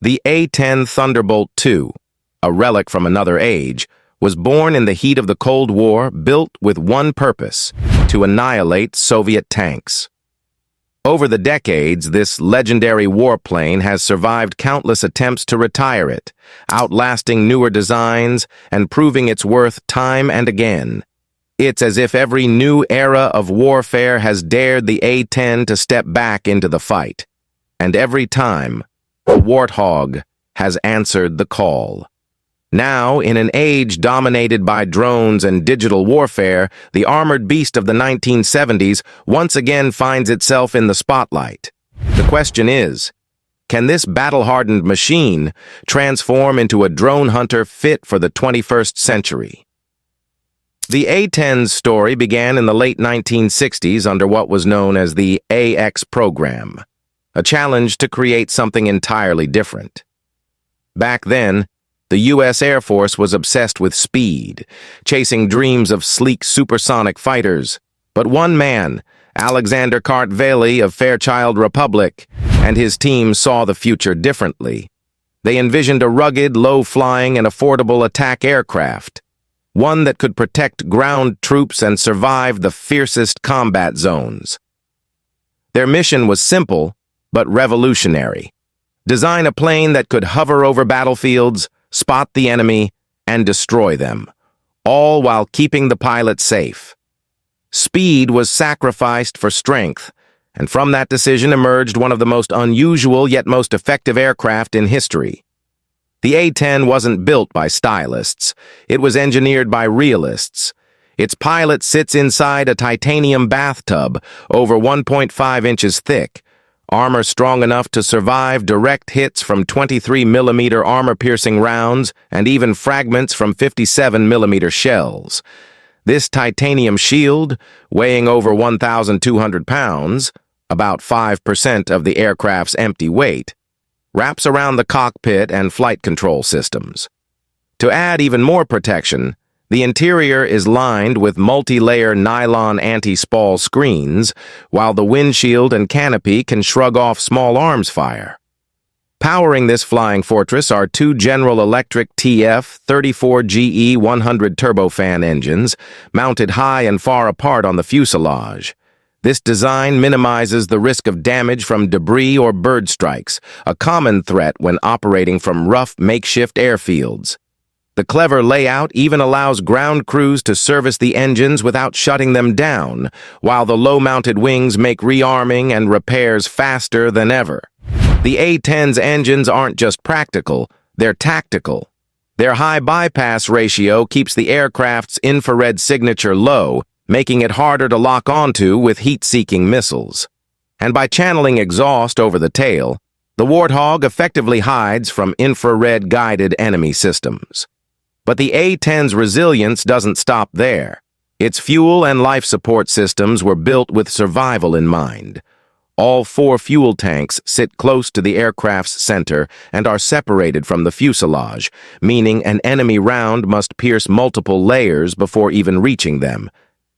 The A-10 Thunderbolt II, a relic from another age, was born in the heat of the Cold War, built with one purpose: to annihilate Soviet tanks. Over the decades, this legendary warplane has survived countless attempts to retire it, outlasting newer designs and proving its worth time and again. It's as if every new era of warfare has dared the A-10 to step back into the fight. And every time, the Warthog has answered the call. Now, in an age dominated by drones and digital warfare, the armored beast of the 1970s once again finds itself in the spotlight. The question is, can this battle-hardened machine transform into a drone hunter fit for the 21st century? The A-10's story began in the late 1960s under what was known as the AX program, a challenge to create something entirely different. Back then, the U.S. Air Force was obsessed with speed, chasing dreams of sleek supersonic fighters. But one man, Alexander Kartveli of Fairchild Republic, and his team saw the future differently. They envisioned a rugged, low-flying, and affordable attack aircraft, one that could protect ground troops and survive the fiercest combat zones. Their mission was simple, but revolutionary. Design a plane that could hover over battlefields, spot the enemy, and destroy them, all while keeping the pilot safe. Speed was sacrificed for strength, and from that decision emerged one of the most unusual yet most effective aircraft in history. The A-10 wasn't built by stylists. It was engineered by realists. Its pilot sits inside a titanium bathtub over 1.5 inches thick, armor strong enough to survive direct hits from 23mm armor-piercing rounds and even fragments from 57mm shells. This titanium shield, weighing over 1,200 pounds, about 5% of the aircraft's empty weight, wraps around the cockpit and flight control systems. To add even more protection, the interior is lined with multi-layer nylon anti-spall screens, while the windshield and canopy can shrug off small arms fire. Powering this flying fortress are two General Electric TF-34GE 100 turbofan engines, mounted high and far apart on the fuselage. This design minimizes the risk of damage from debris or bird strikes, a common threat when operating from rough makeshift airfields. The clever layout even allows ground crews to service the engines without shutting them down, while the low-mounted wings make rearming and repairs faster than ever. The A-10's engines aren't just practical, they're tactical. Their high bypass ratio keeps the aircraft's infrared signature low, making it harder to lock onto with heat-seeking missiles. And by channeling exhaust over the tail, the Warthog effectively hides from infrared-guided enemy systems. But the A-10's resilience doesn't stop there. Its fuel and life support systems were built with survival in mind. All 4 fuel tanks sit close to the aircraft's center and are separated from the fuselage, meaning an enemy round must pierce multiple layers before even reaching them.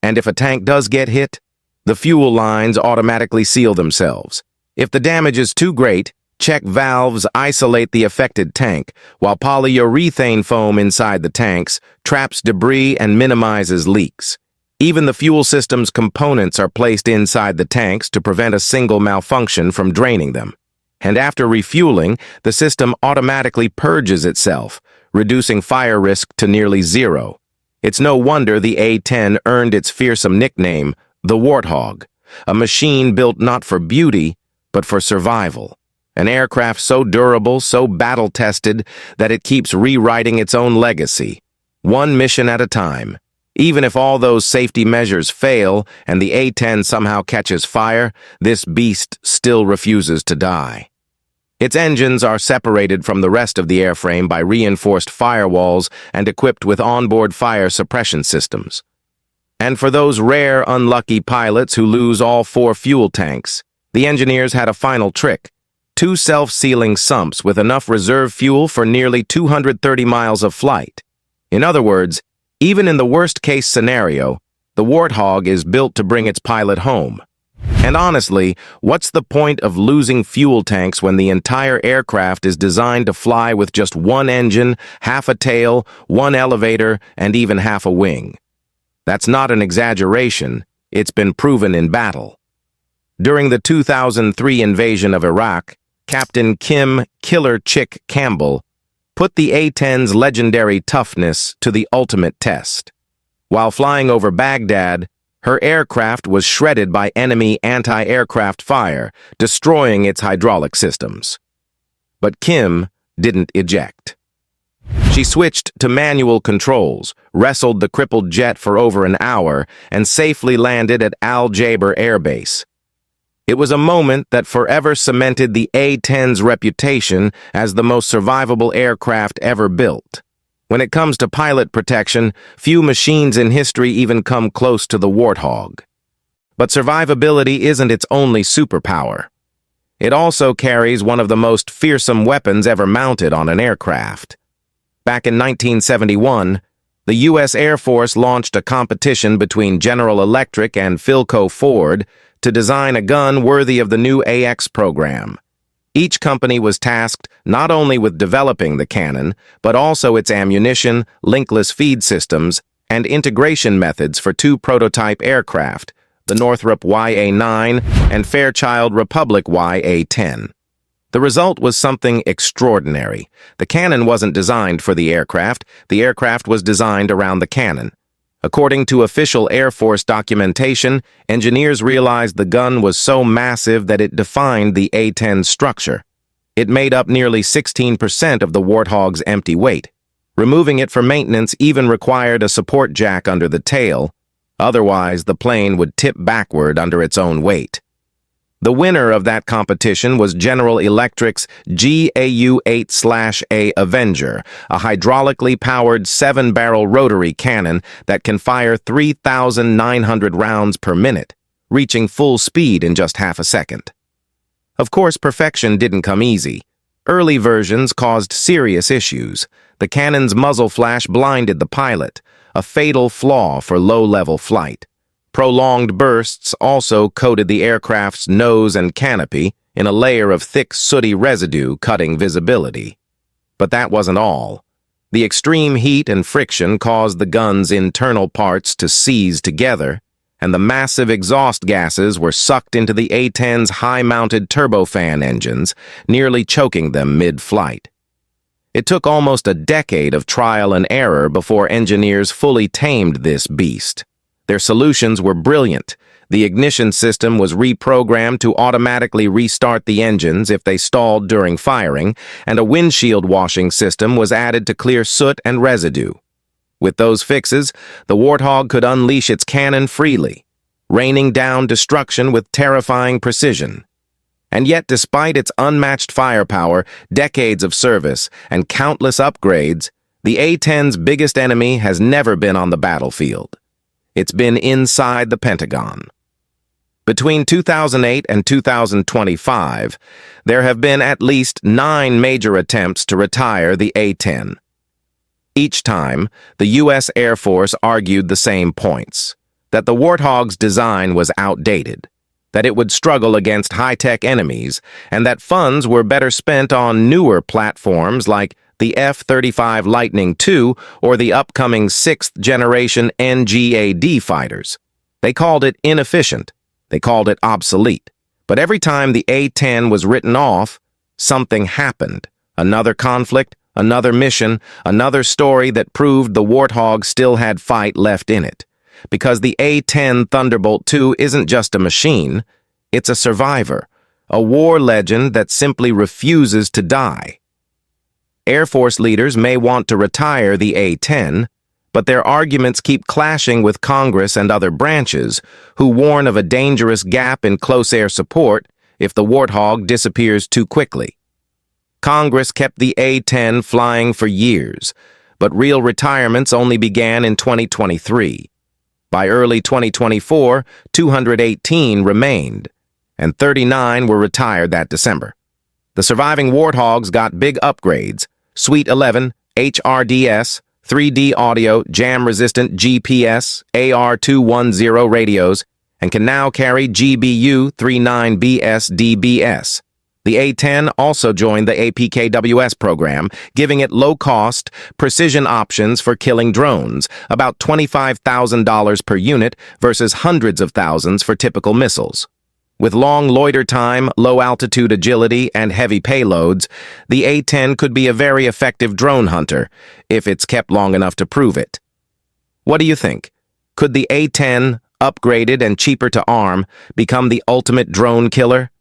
And if a tank does get hit, the fuel lines automatically seal themselves. If the damage is too great, check valves isolate the affected tank, while polyurethane foam inside the tanks traps debris and minimizes leaks. Even the fuel system's components are placed inside the tanks to prevent a single malfunction from draining them. And after refueling, the system automatically purges itself, reducing fire risk to nearly zero. It's no wonder the A-10 earned its fearsome nickname, the Warthog, a machine built not for beauty, but for survival. An aircraft so durable, so battle-tested, that it keeps rewriting its own legacy, one mission at a time. Even if all those safety measures fail and the A-10 somehow catches fire, this beast still refuses to die. Its engines are separated from the rest of the airframe by reinforced firewalls and equipped with onboard fire suppression systems. And for those rare, unlucky pilots who lose all 4 fuel tanks, the engineers had a final trick: 2 self-sealing sumps with enough reserve fuel for nearly 230 miles of flight. In other words, even in the worst-case scenario, the Warthog is built to bring its pilot home. And honestly, what's the point of losing fuel tanks when the entire aircraft is designed to fly with just one engine, half a tail, one elevator, and even half a wing? That's not an exaggeration. It's been proven in battle. During the 2003 invasion of Iraq, Captain Kim "Killer Chick" Campbell put the A-10's legendary toughness to the ultimate test. While flying over Baghdad, her aircraft was shredded by enemy anti-aircraft fire, destroying its hydraulic systems. But Kim didn't eject. She switched to manual controls, wrestled the crippled jet for over an hour, and safely landed at Al Jaber Air Base. It was a moment that forever cemented the A-10's reputation as the most survivable aircraft ever built. When it comes to pilot protection, few machines in history even come close to the Warthog. But survivability isn't its only superpower. It also carries one of the most fearsome weapons ever mounted on an aircraft. Back in 1971, the U.S. Air Force launched a competition between General Electric and Philco Ford to design a gun worthy of the new AX program. Each company was tasked not only with developing the cannon, but also its ammunition, linkless feed systems, and integration methods for two prototype aircraft, the Northrop YA-9 and Fairchild Republic YA-10. The result was something extraordinary. The cannon wasn't designed for the aircraft was designed around the cannon. According to official Air Force documentation, engineers realized the gun was so massive that it defined the A-10's structure. It made up nearly 16% of the Warthog's empty weight. Removing it for maintenance even required a support jack under the tail. Otherwise, the plane would tip backward under its own weight. The winner of that competition was General Electric's GAU-8 Avenger, a hydraulically powered 7-barrel rotary cannon that can fire 3,900 rounds per minute, reaching full speed in just half a second. Of course, perfection didn't come easy. Early versions caused serious issues. The cannon's muzzle flash blinded the pilot, a fatal flaw for low-level flight. Prolonged bursts also coated the aircraft's nose and canopy in a layer of thick, sooty residue, cutting visibility. But that wasn't all. The extreme heat and friction caused the gun's internal parts to seize together, and the massive exhaust gases were sucked into the A-10's high-mounted turbofan engines, nearly choking them mid-flight. It took almost a decade of trial and error before engineers fully tamed this beast. Their solutions were brilliant. The ignition system was reprogrammed to automatically restart the engines if they stalled during firing, and a windshield washing system was added to clear soot and residue. With those fixes, the Warthog could unleash its cannon freely, raining down destruction with terrifying precision. And yet, despite its unmatched firepower, decades of service, and countless upgrades, the A-10's biggest enemy has never been on the battlefield. It's been inside the Pentagon. Between 2008 and 2025, there have been at least 9 major attempts to retire the A-10. Each time, the U.S. Air Force argued the same points: that the Warthog's design was outdated, that it would struggle against high-tech enemies, and that funds were better spent on newer platforms like the F-35 Lightning II or the upcoming 6th-generation NGAD fighters. They called it inefficient. They called it obsolete. But every time the A-10 was written off, something happened. Another conflict, another mission, another story that proved the Warthog still had fight left in it. Because the A-10 Thunderbolt II isn't just a machine, it's a survivor, a war legend that simply refuses to die. Air Force leaders may want to retire the A-10, but their arguments keep clashing with Congress and other branches, who warn of a dangerous gap in close air support if the Warthog disappears too quickly. Congress kept the A-10 flying for years, but real retirements only began in 2023. By early 2024, 218 remained, and 39 were retired that December. The surviving Warthogs got big upgrades: Suite 11, HRDS, 3D audio, jam-resistant GPS, AR-210 radios, and can now carry GBU-39BS-DBS. The A-10 also joined the APKWS program, giving it low-cost, precision options for killing drones, about $25,000 per unit versus hundreds of thousands for typical missiles. With long loiter time, low-altitude agility, and heavy payloads, the A-10 could be a very effective drone hunter, if it's kept long enough to prove it. What do you think? Could the A-10, upgraded and cheaper to arm, become the ultimate drone killer?